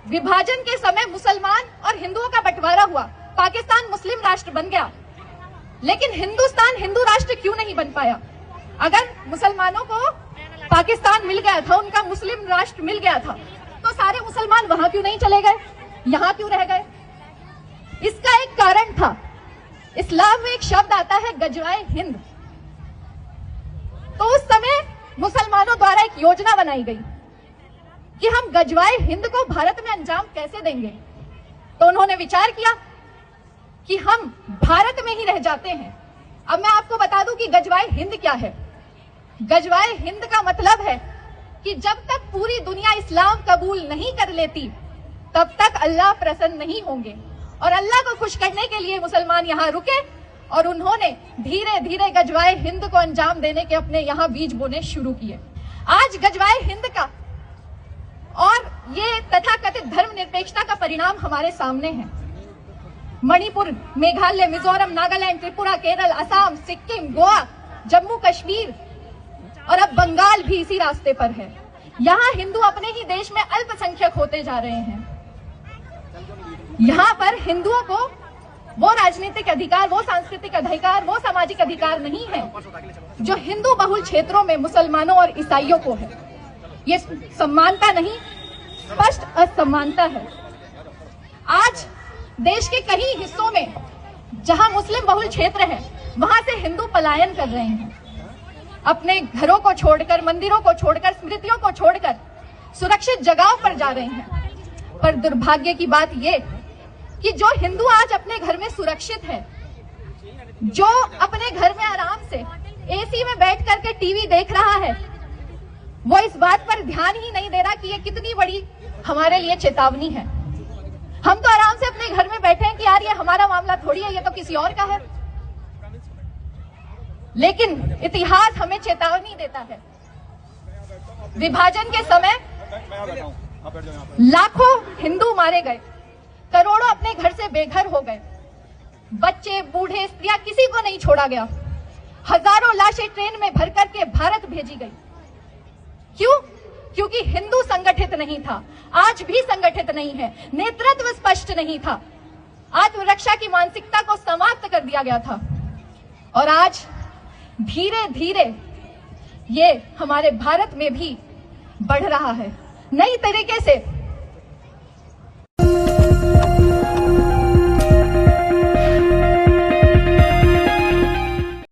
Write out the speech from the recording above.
विभाजन के समय मुसलमान और हिंदुओं का बंटवारा हुआ, पाकिस्तान मुस्लिम राष्ट्र बन गया, लेकिन हिंदुस्तान हिंदू राष्ट्र क्यों नहीं बन पाया? अगर मुसलमानों को पाकिस्तान मिल गया था, उनका मुस्लिम राष्ट्र मिल गया था, तो सारे मुसलमान वहां क्यों नहीं चले गए, यहाँ क्यों रह गए? इसका एक कारण था। इस्लाम में एक शब्द आता है गजवाए हिंद। तो उस समय मुसलमानों द्वारा एक योजना बनाई गई कि हम गजवाए हिंद को भारत में अंजाम कैसे देंगे। तो उन्होंने विचार किया कि हम भारत में ही रह जाते हैं। अब मैं आपको बता दूं कि गजवाए हिंद क्या है। गजवाए हिंद का मतलब है कि जब तक पूरी दुनिया इस्लाम कबूल नहीं कर लेती, तब तक अल्लाह प्रसन्न नहीं होंगे। और अल्लाह को खुश करने के लिए मुसलमान यहाँ रुके और उन्होंने धीरे धीरे गजवाए हिंद को अंजाम देने के अपने यहाँ बीज बोने शुरू किए। आज गजवाए हिंद का और ये तथाकथित धर्मनिरपेक्षता का परिणाम हमारे सामने है। मणिपुर, मेघालय, मिजोरम, नागालैंड, त्रिपुरा, केरल, असम, सिक्किम, गोवा, जम्मू कश्मीर और अब बंगाल भी इसी रास्ते पर है। यहाँ हिंदू अपने ही देश में अल्पसंख्यक होते जा रहे हैं। यहाँ पर हिंदुओं को वो राजनीतिक अधिकार, वो सांस्कृतिक अधिकार, वो सामाजिक अधिकार नहीं है जो हिंदू बहुल क्षेत्रों में मुसलमानों और ईसाइयों को है। ये समानता नहीं, स्पष्ट असमानता है। आज देश के कई हिस्सों में जहां मुस्लिम बहुल क्षेत्र है, वहां से हिंदू पलायन कर रहे हैं। अपने घरों को छोड़कर, मंदिरों को छोड़कर, स्मृतियों को छोड़कर सुरक्षित जगहों पर जा रहे हैं। पर दुर्भाग्य की बात ये कि जो हिंदू आज अपने घर में सुरक्षित है, जो अपने घर में आराम से एसी में बैठ करके टीवी देख रहा है, वो इस बात पर ध्यान ही नहीं दे रहा कि ये कितनी बड़ी हमारे लिए चेतावनी है। हम तो आराम से अपने घर में बैठे हैं कि यार ये हमारा मामला थोड़ी है, ये तो किसी और का है। लेकिन इतिहास हमें चेतावनी देता है। विभाजन के समय लाखों हिंदू मारे गए, करोड़ों अपने घर से बेघर हो गए, बच्चे, बूढ़े, स्त्रियां, किसी को नहीं छोड़ा गया। हजारों लाशें ट्रेन में भर करके भारत भेजी गई। क्यों? क्योंकि हिंदू संगठित नहीं था, आज भी संगठित नहीं है, नेतृत्व स्पष्ट नहीं था, आत्मरक्षा की मानसिकता को समाप्त कर दिया गया था। और आज धीरे धीरे ये हमारे भारत में भी बढ़ रहा है। नई तरीके से